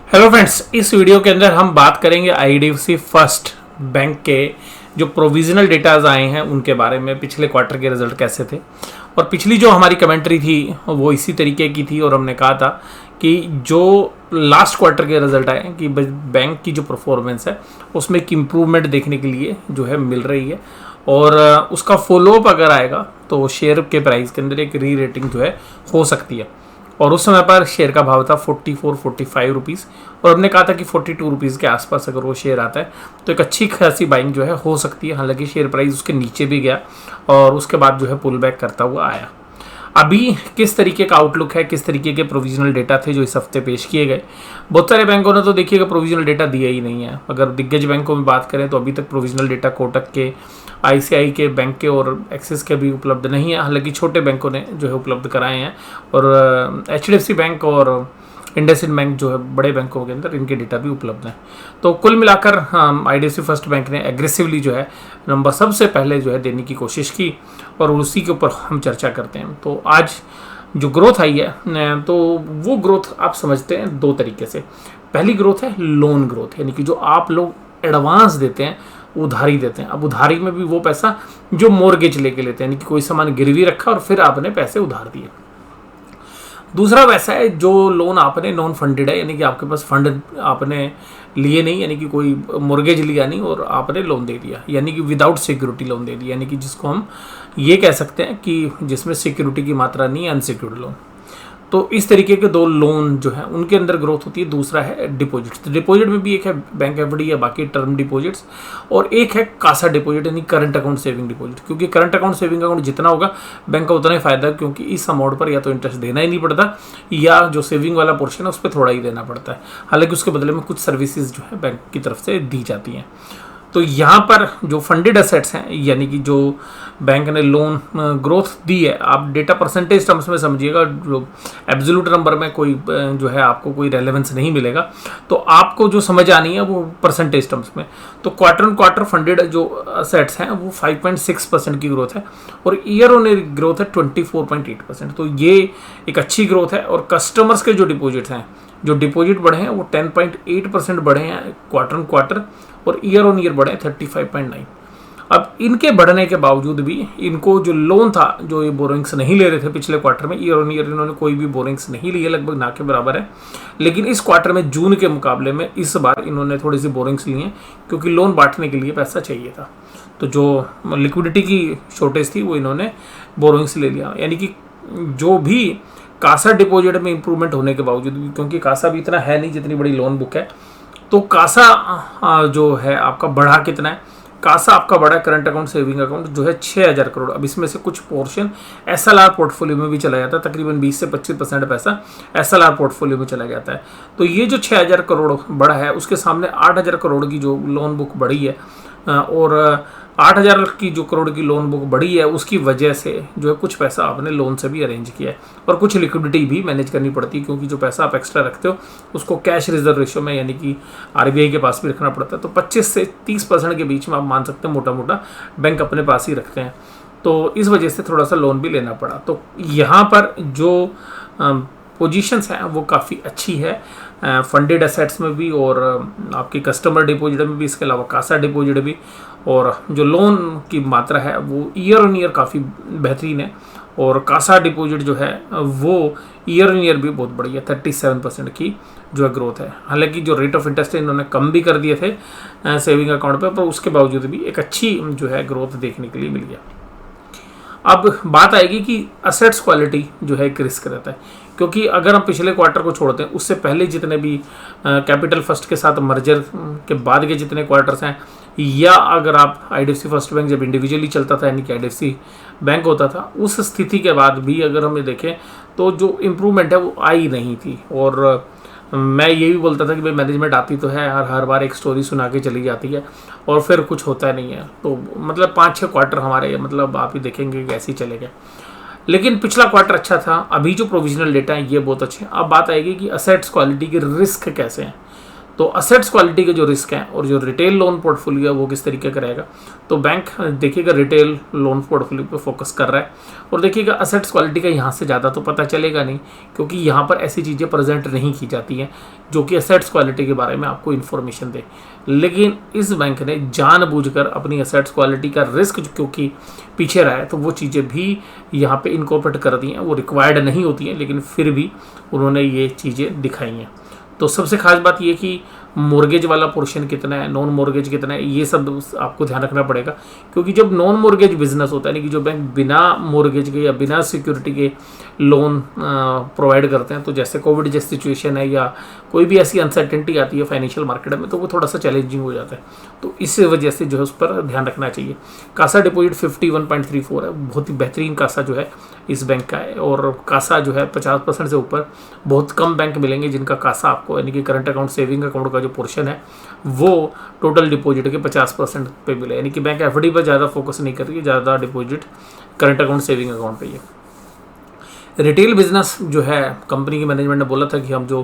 Hello friends, इस video के अंदर हम बात करेंगे आईडीएफसी फर्स्ट बैंक के जो प्रोविजनल डेटाज आए हैं उनके बारे में। पिछले क्वार्टर के रिजल्ट कैसे थे और पिछली जो हमारी कमेंट्री थी वो इसी तरीके की थी और हमने कहा था कि जो लास्ट क्वार्टर के रिजल्ट आए कि बैंक की जो परफॉर्मेंस है उसमें एक इम्प्रूवमेंट देखने के लिए जो है मिल रही है और उसका फॉलोअप अगर आएगा तो शेयर के प्राइस के अंदर एक री रेटिंग जो है हो सकती है। और उस समय पर शेयर का भाव था 44-45 रुपीज़ और हमने कहा था कि 42 रुपीज़ के आसपास अगर वो शेयर आता है तो एक अच्छी खासी बाइंग जो है हो सकती है। हालांकि शेयर प्राइस उसके नीचे भी गया और उसके बाद जो है पुल बैक करता हुआ आया। अभी किस तरीके का आउटलुक है, किस तरीके के प्रोविजनल डेटा थे जो इस हफ्ते पेश किए गए। बहुत सारे बैंकों ने तो देखिएगा प्रोविजनल डेटा दिया ही नहीं है। अगर दिग्गज बैंकों में बात करें तो अभी तक प्रोविजनल डेटा कोटक के, आईसीआई के, बैंक के और एक्सिस के भी उपलब्ध नहीं है। हालांकि छोटे बैंकों ने जो है उपलब्ध कराए हैं और एचडीएफसी बैंक और इंडसइंड बैंक जो है बड़े बैंकों के अंदर इनके डेटा भी उपलब्ध हैं। तो कुल मिलाकर आईडीएफसी फर्स्ट बैंक ने एग्रेसिवली जो है नंबर सबसे पहले जो है देने की कोशिश की और उसी के ऊपर हम चर्चा करते हैं। तो आज जो ग्रोथ आई है तो वो ग्रोथ आप समझते हैं दो तरीके से। पहली ग्रोथ है लोन ग्रोथ, यानी कि जो आप लोग एडवांस देते हैं, उधारी देते हैं। अब उधारी में भी वो पैसा जो मोर्गेज लेके लेते हैं, यानी कि कोई सामान गिरवी रखा और फिर आपने पैसे उधार दिए। दूसरा वैसा है जो लोन आपने नॉन फंडेड है, यानी कि आपके पास फंड आपने लिए नहीं, यानी कि कोई मोर्गेज लिया नहीं और आपने लोन दे दिया, यानी कि विदाउट सिक्योरिटी लोन दे दिया, यानी कि जिसको हम ये कह सकते हैं कि जिसमें सिक्योरिटी की मात्रा नहीं है, अनसिक्योर्ड लोन। तो इस तरीके के दो लोन जो है उनके अंदर ग्रोथ होती है। दूसरा है डिपॉजिट्स। तो डिपॉजिट में भी एक है बैंक एफडी या बाकी टर्म डिपॉजिट्स और एक है कासा डिपॉजिट, यानी करंट अकाउंट सेविंग डिपॉजिट। क्योंकि करंट अकाउंट सेविंग अकाउंट जितना होगा बैंक का उतना ही फायदा, क्योंकि इस अमाउंट पर या तो इंटरेस्ट देना ही नहीं पड़ता या जो सेविंग वाला पोर्शन है उस पर थोड़ा ही देना पड़ता है। हालांकि उसके बदले में कुछ सर्विसेज जो है बैंक की तरफ से दी जाती हैं। तो यहाँ पर जो फंडेड एसेट्स हैं, यानी कि जो बैंक ने लोन ग्रोथ दी है, आप डेटा परसेंटेज टर्म्स में समझिएगा, जो एब्सोल्यूट नंबर में कोई जो है आपको कोई रेलेवेंस नहीं मिलेगा। तो आपको जो समझ आनी है वो परसेंटेज टर्म्स में। तो क्वार्टर ऑन क्वार्टर फंडेड जो एसेट्स हैं वो 5.6% की ग्रोथ है और ईयर ऑन ईयर ग्रोथ है 24.8%। तो ये एक अच्छी ग्रोथ है। और कस्टमर्स के जो डिपॉजिट्स हैं, जो डिपॉजिट बढ़े हैं वो 10.8% बढ़े हैं क्वार्टर ऑन क्वार्टर और ईयर ऑन ईयर बढ़े 35.9। अब इनके बढ़ने के बावजूद भी इनको जो लोन था, जो ये बोरिंग्स नहीं ले रहे थे पिछले क्वार्टर में, ईयर ऑन ईयर इन्होंने कोई भी बोरिंग्स नहीं लिए, लगभग ना के बराबर है। लेकिन इस क्वार्टर में जून के मुकाबले में इस बार इन्होंने थोड़ी सी बोरिंग्स ली हैं क्योंकि लोन बांटने के लिए पैसा चाहिए था। तो जो लिक्विडिटी की शॉर्टेज थी वो इन्होंने बोरिंग्स ले लिया। यानी कि जो भी कासा डिपॉजिट में इंप्रूवमेंट होने के बावजूद भी, क्योंकि कासा भी इतना है नहीं जितनी बड़ी लोन बुक है, तो कासा जो है आपका बढ़ा कितना है, कासा आपका बढ़ा करंट अकाउंट सेविंग अकाउंट जो है 6000 करोड़। अब इसमें से कुछ पोर्शन एसएलआर पोर्टफोलियो में भी चला जाता है, तकरीबन 20 से 25% पैसा एसएलआर पोर्टफोलियो में चला जाता है। तो ये जो 6000 करोड़ बढ़ा है उसके सामने 8000 करोड़ की जो लोन बुक बढ़ी है और 8000 की जो करोड़ की लोन बुक बढ़ी है उसकी वजह से जो है कुछ पैसा आपने लोन से भी अरेंज किया है और कुछ लिक्विडिटी भी मैनेज करनी पड़ती है, क्योंकि जो पैसा आप एक्स्ट्रा रखते हो उसको कैश रिजर्व रेशियो में, यानी कि आरबीआई के पास भी रखना पड़ता है। तो 25 से 30% के बीच में आप मान सकते हैं मोटा मोटा बैंक अपने पास ही रखते हैं। तो इस वजह से थोड़ा सा लोन भी लेना पड़ा। तो यहाँ पर जो पोजीशंस हैं वो काफ़ी अच्छी है फंडेड एसेट्स में भी और आपकी कस्टमर डिपॉजिट में भी, इसके अलावा कासा डिपॉजिट भी। और जो लोन की मात्रा है वो ईयर ऑन ईयर काफ़ी बेहतरीन है और कासा डिपॉजिट जो है वो ईयर ऑन ईयर भी बहुत बढ़िया 37% की जो है ग्रोथ है। हालांकि जो रेट ऑफ इंटरेस्ट है इन्होंने कम भी कर दिए थे सेविंग अकाउंट पर उसके बावजूद भी एक अच्छी जो है ग्रोथ देखने के लिए मिल गया। अब बात आएगी कि असेट्स क्वालिटी जो है एक रिस्क रहता है, क्योंकि अगर हम पिछले क्वार्टर को छोड़ते हैं उससे पहले जितने भी कैपिटल फर्स्ट के साथ मर्जर के बाद के जितने क्वार्टर्स हैं, या अगर आप आईडीएफसी फर्स्ट बैंक जब इंडिविजुअली चलता था यानी कि आईडीएफसी बैंक होता था, उस स्थिति के बाद भी अगर हमें देखें तो जो इम्प्रूवमेंट है वो आई नहीं थी। और मैं ये भी बोलता था कि भाई मैनेजमेंट आती तो है, हर बार एक स्टोरी सुना के चली जाती है और फिर कुछ होता नहीं है। तो मतलब 5-6 क्वार्टर हमारे मतलब आप ही देखेंगे कि ऐसे ही चलेगा। लेकिन पिछला क्वार्टर अच्छा था। अभी जो प्रोविजनल डेटा है ये बहुत अच्छे हैं। अब बात आएगी कि असेट्स क्वालिटी के रिस्क कैसे हैं। तो असेट्स क्वालिटी के जो रिस्क हैं और जो रिटेल लोन पोर्टफोलियो है वो किस तरीके का रहेगा, तो बैंक देखिएगा रिटेल लोन पोर्टफोलियो पे फोकस कर रहा है। और देखिएगा असेट्स क्वालिटी का यहाँ से ज़्यादा तो पता चलेगा नहीं, क्योंकि यहाँ पर ऐसी चीज़ें प्रेजेंट नहीं की जाती हैं जो कि असेट्स क्वालिटी के बारे में आपको इन्फॉर्मेशन दे। लेकिन इस बैंक ने जानबूझकर अपनी असेट्स क्वालिटी का रिस्क क्योंकि पीछे रहा है, तो वो चीज़ें भी यहाँ पे इनकॉर्पोरेट कर दी हैं। वो रिक्वायर्ड नहीं होती हैं, लेकिन फिर भी उन्होंने ये चीज़ें दिखाई हैं। तो सबसे खास बात ये कि मॉर्गेज वाला पोर्शन कितना है, नॉन मॉर्गेज कितना है, ये सब आपको ध्यान रखना पड़ेगा। क्योंकि जब नॉन मॉर्गेज बिजनेस होता है, यानी कि जो बैंक बिना मॉर्गेज के या बिना सिक्योरिटी के लोन प्रोवाइड करते हैं, तो जैसे कोविड जैसी सिचुएशन है या कोई भी ऐसी अनसर्टेनिटी आती है फाइनेंशियल मार्केट में, तो वो थोड़ा सा चैलेंजिंग हो जाता है। तो इस वजह से जो है उस पर ध्यान रखना चाहिए। कासा डिपॉजिट 51.34 है, बहुत ही बेहतरीन कासा जो है इस बैंक का है। और कासा जो है 50% से ऊपर बहुत कम बैंक मिलेंगे जिनका कासा आपको, यानी कि करंट अकाउंट सेविंग अकाउंट का जो पोर्शन है वो टोटल डिपॉजिट के 50% पे मिले। यानी कि बैंक एफडी पर ज़्यादा फोकस नहीं कर रही है, ज़्यादा deposit current account saving account पे ही है। रिटेल बिजनेस जो है कंपनी की मैनेजमेंट ने बोला था कि हम जो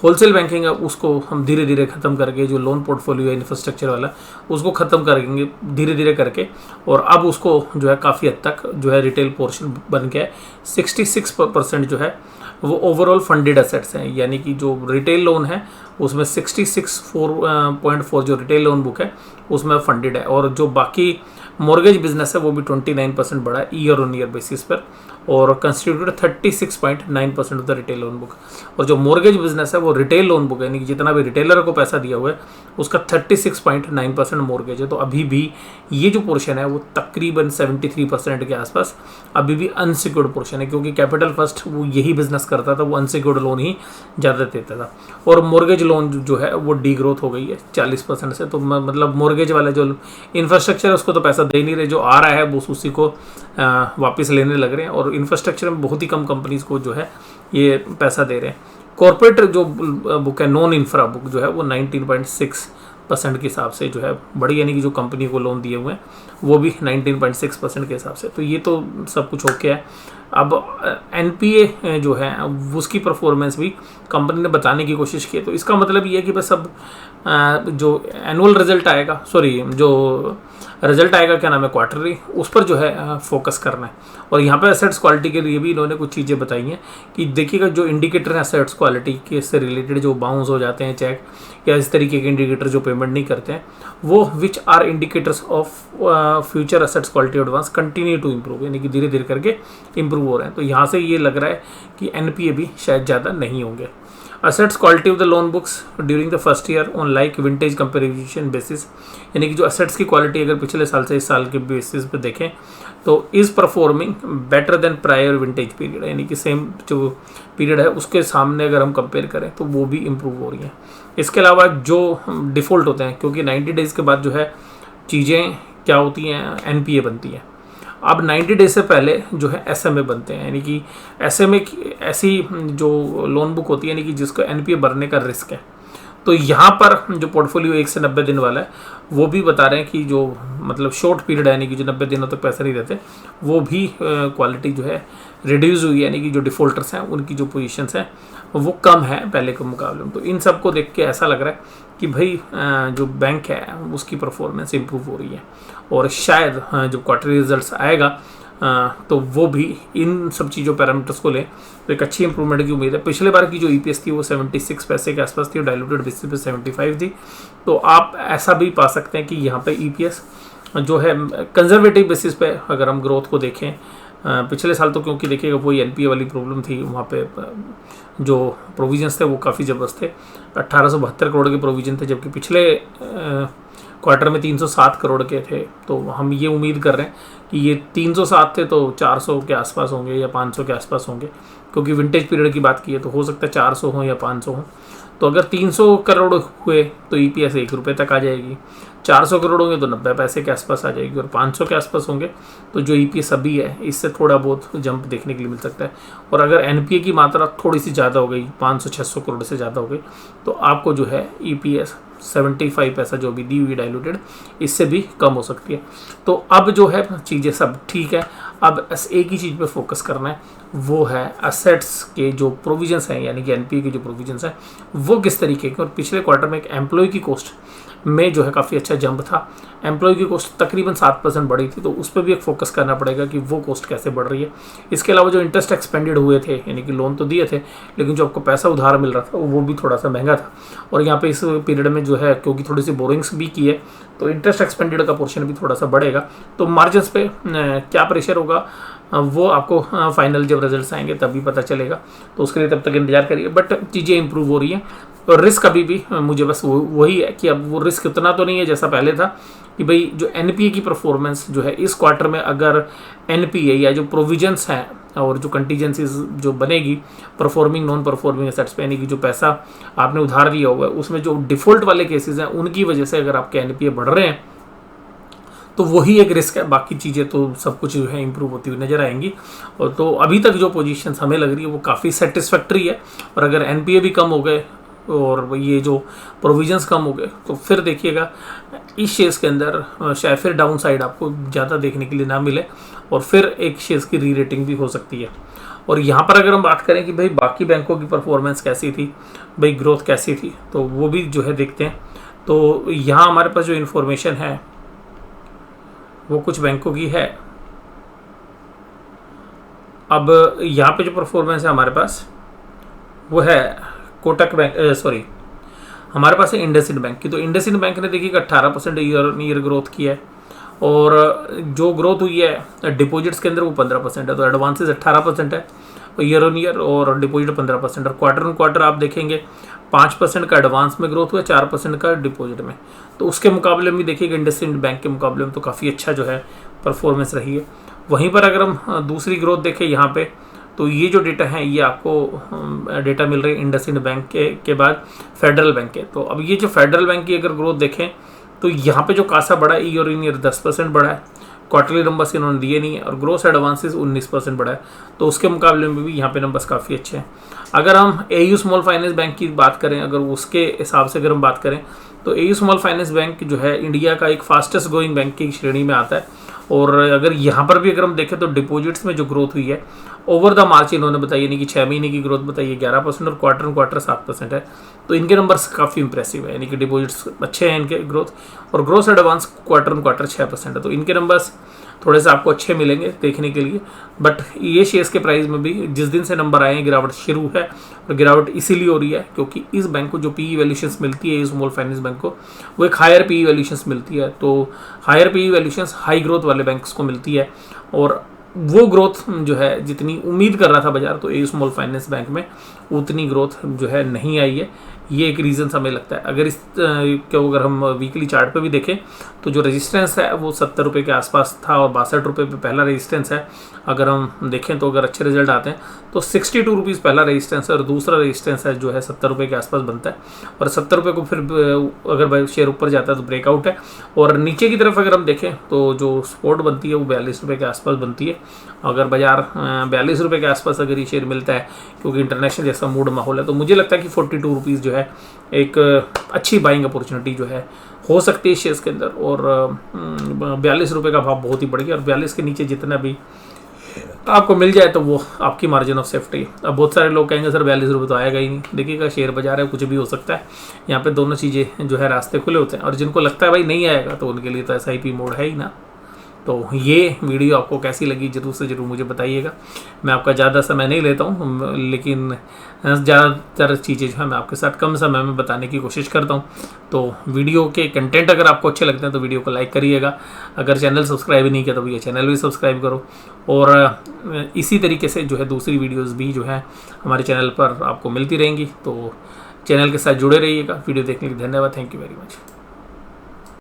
होलसेल बैंकिंग है उसको हम धीरे धीरे ख़त्म करके, जो लोन पोर्टफोलियो है इंफ्रास्ट्रक्चर वाला उसको ख़त्म करेंगे धीरे धीरे करके। और अब उसको जो है काफ़ी हद तक जो है रिटेल पोर्शन बन के 66% जो है वो ओवरऑल फंडेड एसेट्स हैं। यानी कि जो रिटेल लोन है उसमें 66.4 जो रिटेल लोन बुक है उसमें फंडेड है। और जो बाकी मॉर्गेज बिजनेस है वो भी 29% बढ़ा है ईयर ऑन ईयर बेसिस पर, और constituted 36.9% of the retail loan book. और जो मॉर्गेज बिजनेस है वो रिटेल लोन बुक है, यानी कि जितना भी रिटेलर को पैसा दिया हुआ है उसका 36.9% मॉर्गेज है। तो अभी भी ये जो पोर्शन है वो तकरीबन 73% के आसपास अभी भी अनसिक्योर्ड पोर्शन है, क्योंकि कैपिटल फर्स्ट वो यही बिजनेस करता था, वो अनसिक्योर्ड लोन ही ज़्यादा देता था। और मॉर्गेज लोन जो है वो डी ग्रोथ हो गई है 40% से। तो मतलब मॉर्गेज वाला जो इंफ्रास्ट्रक्चर है उसको तो पैसा दे नहीं रहे, जो आ रहा है वो उसी को वापस लेने लग रहे हैं। और इंफ्रास्ट्रक्चर में बहुत ही कम कंपनीज को जो है ये पैसा दे रहे हैं। कॉर्पोरेट जो बुक है नॉन इंफ्रा बुक जो है वो 19.6% के हिसाब से जो है बड़ी, यानी कि जो कंपनी को लोन दिए हुए हैं वो भी 19.6% के हिसाब से। तो ये तो सब कुछ ओके है। अब एनपीए जो है उसकी परफॉर्मेंस भी कंपनी ने बताने की कोशिश की है। तो इसका मतलब ये है कि बस अब जो एनुअल रिजल्ट आएगा, जो रिजल्ट आएगा क्या नाम है क्वार्टरली, उस पर जो है फोकस करना है। और यहाँ पे एसेट्स क्वालिटी के लिए भी इन्होंने कुछ चीज़ें बताई हैं कि देखिएगा जो इंडिकेटर है एसेट्स क्वालिटी के से रिलेटेड, जो बाउंस हो जाते हैं चेक या इस तरीके के इंडिकेटर जो पेमेंट नहीं करते हैं, वो which are indicators of future assets quality advance continue to improve, यानी कि धीरे धीरे करके इम्प्रूव हो रहे हैं। तो यहाँ से ये लग रहा है कि एनपीए भी शायद ज़्यादा नहीं होंगे। Assets quality of the loan books during the first year on like vintage comparison basis, यानी कि जो असेट्स की क्वालिटी अगर पिछले साल से इस साल के बेसिस पे देखें तो is performing better than prior vintage period, यानी कि सेम जो पीरियड है उसके सामने अगर हम कंपेयर करें तो वो भी इम्प्रूव हो रही हैं। इसके अलावा जो डिफ़ॉल्ट होते हैं, क्योंकि 90 डेज़ के बाद जो है चीज़ें क्या होती हैं, एनपीए बनती हैं। अब 90 डेज से पहले जो है एसएमए बनते हैं, यानी कि एसएमए ऐसी जो लोन बुक होती है यानी कि जिसको एनपीए भरने का रिस्क है। तो यहाँ पर जो पोर्टफोलियो 1 से 90 दिन वाला है वो भी बता रहे हैं कि जो मतलब शॉर्ट पीरियड है, यानी कि जो 90 दिनों तक पैसे नहीं देते, वो भी क्वालिटी जो है रिड्यूस हुई है, यानी कि जो डिफ़ॉल्टर्स हैं उनकी जो पोजीशंस हैं वो कम है पहले के मुकाबले में। तो इन सब को देख के ऐसा लग रहा है कि भाई जो बैंक है उसकी परफॉर्मेंस इम्प्रूव हो रही है। और शायद जो क्वार्टरली रिजल्ट्स आएगा तो वो भी इन सब चीज़ों पैरामीटर्स को ले तो एक अच्छी इंप्रूवमेंट की उम्मीद है। पिछले बार की जो ईपीएस थी वो 76 पैसे के आसपास थी और डाइल्यूटेड बेसिस पे 75 थी। तो आप ऐसा भी पा सकते हैं कि यहाँ पे ईपीएस जो है कंजर्वेटिव बेसिस पे अगर हम ग्रोथ को देखें, पिछले साल तो क्योंकि देखिएगा वही एनपीए वाली प्रॉब्लम थी, वहाँ पे जो प्रोविजंस थे वो काफ़ी ज़बरदस्त थे, 1872 करोड़ के प्रोविजन थे, जबकि पिछले क्वार्टर में 307 करोड़ के थे। तो हम ये उम्मीद कर रहे हैं कि ये 307 थे तो 400 के आसपास होंगे या 500 के आसपास होंगे, क्योंकि विंटेज पीरियड की बात की है तो हो सकता है 400 हो या 500 हो। तो अगर 300 करोड़ हुए तो ईपीएस 1 रुपये तक आ जाएगी, 400 करोड़ होंगे तो 90 पैसे के आसपास आ जाएगी, और 500 के आसपास होंगे तो जो ईपीएस अभी है इससे थोड़ा बहुत जंप देखने के लिए मिल सकता है। और अगर एनपीए की मात्रा थोड़ी सी ज़्यादा हो गई, 500-600 करोड़ से ज़्यादा हो गई, तो आपको जो है ईपीएस 75 पैसा जो भी दी हुई डाइल्यूटेड इससे भी कम हो सकती है। तो अब जो है चीज़ें सब ठीक है, अब बस एक ही चीज़ पे फोकस करना है वो है असेट्स के जो प्रोविजंस हैं, यानी कि एनपीए के जो प्रोविजंस हैं वो किस तरीके के। और पिछले क्वार्टर में एक एम्प्लॉय की कॉस्ट में जो है काफ़ी अच्छा जंप था। एम्प्लॉय की कॉस्ट तकरीबन 7% बढ़ी थी, तो उस पर भी एक फोकस करना पड़ेगा कि वो कॉस्ट कैसे बढ़ रही है। इसके अलावा जो इंटरेस्ट एक्सपेंडेड हुए थे, यानी कि लोन तो दिए थे लेकिन जो आपको पैसा उधार मिल रहा था वो भी थोड़ा सा महंगा था। और यहाँ पे इस पीरियड में जो है क्योंकि थोड़ी सी बोरिंग्स भी की है तो इंटरेस्ट एक्सपेंडेड का पोर्शन भी थोड़ा सा बढ़ेगा। तो मार्जिन्स पे क्या प्रेशर होगा वो आपको फाइनल जब रिजल्ट्स आएंगे तभी पता चलेगा, तो उसके लिए तब तक इंतजार करिए। बट चीज़ें इंप्रूव हो रही हैं और रिस्क अभी भी मुझे बस वही है कि अब वो रिस्क उतना तो नहीं है जैसा पहले था कि भाई जो एनपीए की परफॉर्मेंस जो है इस क्वार्टर में, अगर एनपीए या जो प्रोविजंस हैं और जो कंटीजेंसीज जो बनेगी परफॉर्मिंग नॉन परफॉर्मिंग एसेट्स पे, यानी कि जो पैसा आपने उधार लिया हुआ है उसमें जो डिफॉल्ट वाले केसेस हैं उनकी वजह से अगर आपके एनपीए बढ़ रहे हैं तो वही एक रिस्क है। बाकी चीज़ें तो सब कुछ जो है इंप्रूव होती हुई नजर आएंगी। और तो अभी तक जो पोजीशन हमें लग रही है वो काफ़ी सेटिस्फैक्ट्री है। और अगर एनपीए भी कम हो गए और ये जो प्रोविजंस कम हो गए तो फिर देखिएगा इस शेयर्स के अंदर शायद फिर डाउन साइड आपको ज़्यादा देखने के लिए ना मिले और फिर एक शेयर्स की री रेटिंग भी हो सकती है। और यहाँ पर अगर हम बात करें कि भाई बाकी बैंकों की परफॉर्मेंस कैसी थी, भाई ग्रोथ कैसी थी, तो वो भी जो है देखते हैं। तो यहाँ हमारे पास जो इन्फॉर्मेशन है वो कुछ बैंकों की है। अब यहाँ पे जो परफॉर्मेंस है हमारे पास वो है कोटक बैंक, सॉरी हमारे पास है इंडसइंड बैंक की। तो इंडसइंड बैंक ने देखिएगा 18% ईयर ग्रोथ की है और जो ग्रोथ हुई है डिपॉजिट्स के अंदर वो 15% है। तो एडवांसेस 18% है ईयर ऑन ईयर और डिपॉजिट 15%। और क्वार्टर ऑन क्वार्टर आप देखेंगे 5% का एडवांस में ग्रोथ हुआ, 4% का डिपॉजिट में। तो उसके मुकाबले में देखिएगा इंडसइंड बैंक के मुकाबले में तो काफ़ी अच्छा जो है परफॉर्मेंस रही है। वहीं पर अगर हम दूसरी ग्रोथ देखें यहाँ पे, तो ये जो डेटा है ये आपको डेटा मिल रही है इंडसइंड बैंक के बाद फेडरल बैंक के। तो अब ये जो फेडरल बैंक की अगर ग्रोथ देखें तो यहाँ पे जो कासा बढ़ा है ईयर इन ईयर 10% बढ़ा है, क्वार्टरली नंबर्स इन्होंने दिए नहीं है, और ग्रोस एडवांसेस 19% बढ़ा है। तो उसके मुकाबले में भी यहाँ पे नंबर्स काफ़ी अच्छे हैं। अगर हम एयू स्मॉल फाइनेंस बैंक की बात करें, अगर उसके हिसाब से अगर हम बात करें तो एयू स्मॉल फाइनेंस बैंक जो है इंडिया का एक फास्टेस्ट ग्रोइंग बैंक की श्रेणी में आता है। और अगर यहाँ पर भी अगर हम देखें तो डिपॉजिट्स में जो ग्रोथ हुई है ओवर द मार्च इन्होंने बताई, यानी कि 6 महीने की ग्रोथ बताई है 11% और क्वार्टर ऑन क्वार्टर 7% है। तो इनके नंबर्स काफ़ी इंप्रेसिव है, यानी कि डिपॉजिट्स अच्छे हैं इनके ग्रोथ, और gross advance quarter on quarter 6% है। तो इनके नंबर्स थोड़े से आपको अच्छे मिलेंगे देखने के लिए। बट ये शेयर्स के प्राइस में भी जिस दिन से नंबर आए हैं गिरावट शुरू है, और गिरावट इसीलिए हो रही है क्योंकि इस बैंक को जो पीई वैल्यूशंस मिलती है स्मॉल फाइनेंस बैंक को, वो एक हायर पीई वैल्यूशंस मिलती है। तो higher PE valuations high growth वाले बैंक्स को मिलती है, और वो ग्रोथ जो है जितनी उम्मीद कर रहा था बाजार, तो ए स्मॉल फाइनेंस बैंक में उतनी ग्रोथ जो है नहीं आई है। ये एक रीज़न हमें लगता है। अगर इस क्यों अगर हम वीकली चार्ट पे भी देखें तो जो रेजिस्टेंस है वो 70 रुपये के आसपास था और 62 रुपये पे पहला रेजिस्टेंस है। अगर हम देखें तो अगर अच्छे रिजल्ट आते हैं तो 62 रुपीज़ पहला रेजिस्टेंस है और दूसरा रेजिस्टेंस है जो है 70 रुपये के आसपास बनता है। और 70 रुपये को फिर अगर शेयर ऊपर जाता है तो ब्रेकआउट है, और नीचे की तरफ अगर हम देखें तो जो सपोर्ट बनती है वो 42 रुपये के आसपास बनती है। अगर बाजार 42 रुपये के आसपास अगर ये शेयर मिलता है क्योंकि इंटरनेशनल जैसा मूड माहौल है, तो मुझे लगता है कि 42 रुपीज़ जो है एक अच्छी बाइंग अपॉर्चुनिटी जो है हो सकती है शेयर्स के अंदर। और 42 रुपये का भाव बहुत ही बढ़ गया, और 42 के नीचे जितना भी आपको मिल जाए तो वो आपकी मार्जिन ऑफ सेफ्टी। अब बहुत सारे लोग कहेंगे सर 42 रुपये तो आएगा ही नहीं। देखिएगा शेयर बाजार है, कुछ भी हो सकता है। यहाँ पे दोनों चीज़ें जो है रास्ते खुले होते हैं, और जिनको लगता है भाई नहीं आएगा तो उनके लिए तो SIP मोड है ही ना। तो ये वीडियो आपको कैसी लगी जरूर से ज़रूर मुझे बताइएगा। मैं आपका ज़्यादा समय नहीं लेता हूँ, लेकिन ज़्यादातर चीज़ें जो है मैं आपके साथ कम समय में बताने की कोशिश करता हूँ। तो वीडियो के कंटेंट अगर आपको अच्छे लगते हैं तो वीडियो को लाइक करिएगा। अगर चैनल सब्सक्राइब नहीं किया तो ये चैनल भी सब्सक्राइब करो। और इसी तरीके से जो है दूसरी वीडियोज़ भी जो है हमारे चैनल पर आपको मिलती रहेंगी। तो चैनल के साथ जुड़े रहिएगा। वीडियो देखने के लिए धन्यवाद। Thank you very much.